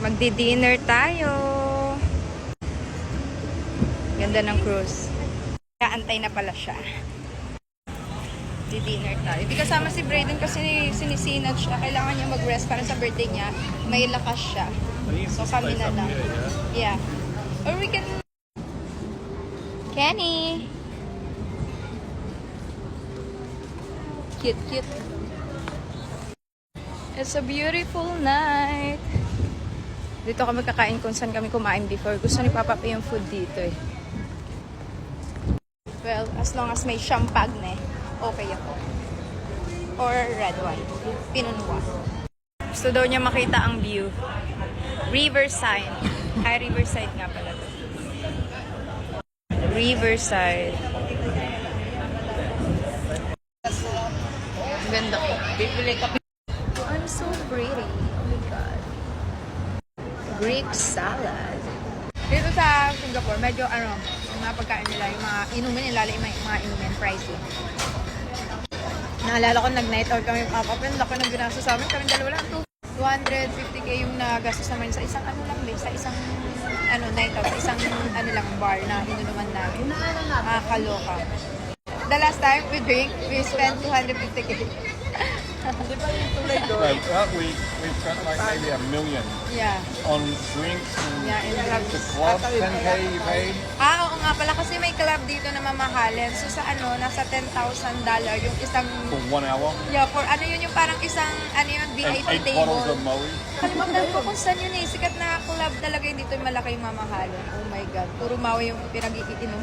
Magdi-dinner tayo. Ganda ng cruise. Kaantay na pala siya. Di-dinner tayo. Di kasama si Brayden kasi sinisinag siya. Kailangan niya mag-rest para sa birthday niya. May lakas siya. So kami na lang. Yeah. Or we can... Kenny! Cute, cute. It's a beautiful night. Dito kami kakain kung saan kami kumain before. Gusto ni Papa pa yung food dito eh. Well, as long as may champagne, okay ako. Or red wine. Pinunwa. Gusto daw niya makita ang view. Riverside. Ay, Riverside nga pala to. Riverside. Ganda ko. I'm so pretty. Oh my God. Greek salad. Dito sa Singapore, medyo yung mga pagkain nila, yung mga inumin nila, yung mga inumin, pricey. Naalala ko, nag-night out kami, Papa, laki ng ginastos sa amin, kami dalawa lang, 250k yung nagastos naman sa isang sa isang night out, sa isang lang bar na inunuman namin. Nakakaloka. The last time we drink, we spent 250k. We spent like maybe $1 million. Yeah. On drinks and Yeah, the club, 10k you paid. Oo nga pala kasi may club dito na mamahalin. So sa nasa $10,000 yung isang... For 1 hour. Yeah, for yun yung parang isang, VIP And 8 table. bottles of Moe. Kalimutan ko kung saan yun eh. Sikat na club talaga yung dito yung malaki yung mamahalin. Oh my God. Puro Maui yung pinag-iinom.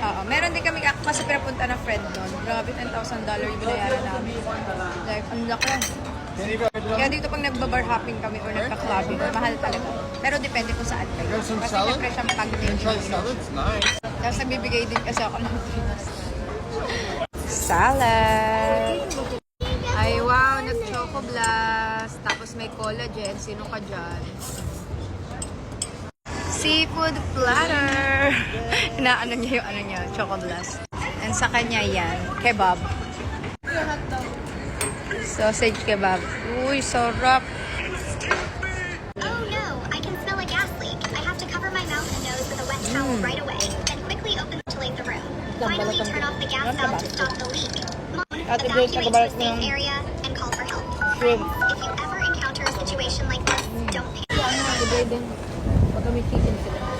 Oo. Meron din kami kasi pinapunta na friend nun. Grabe, $10,000 yung binayaran namin. Like, ang laki. Kaya dito pag nagbabar hopping kami or nagka-clubbing, mahal talaga. Pero depende kung saan kayo. Kasi syempre siyang pag-din. Tapos nagbibigay din kasi ako ng Pinas. Salad! Ay wow, nag-choco blast. Tapos may collagen. Sino ka dyan? Seafood platter. Inaano niya yung choco blast. And sa kanya yan, kebab. Sausage kebab. Uy, sarap. Oh no, I can smell a gas leak. I have to cover my mouth and nose with a wet towel right away, then quickly ventilate the room. Finally, turn off the gas valve to stop the leak. Mom, evacuate to a safe area and call for help. Friends, if you ever encounter a situation like this, don't panic. Pag kami chicken sila.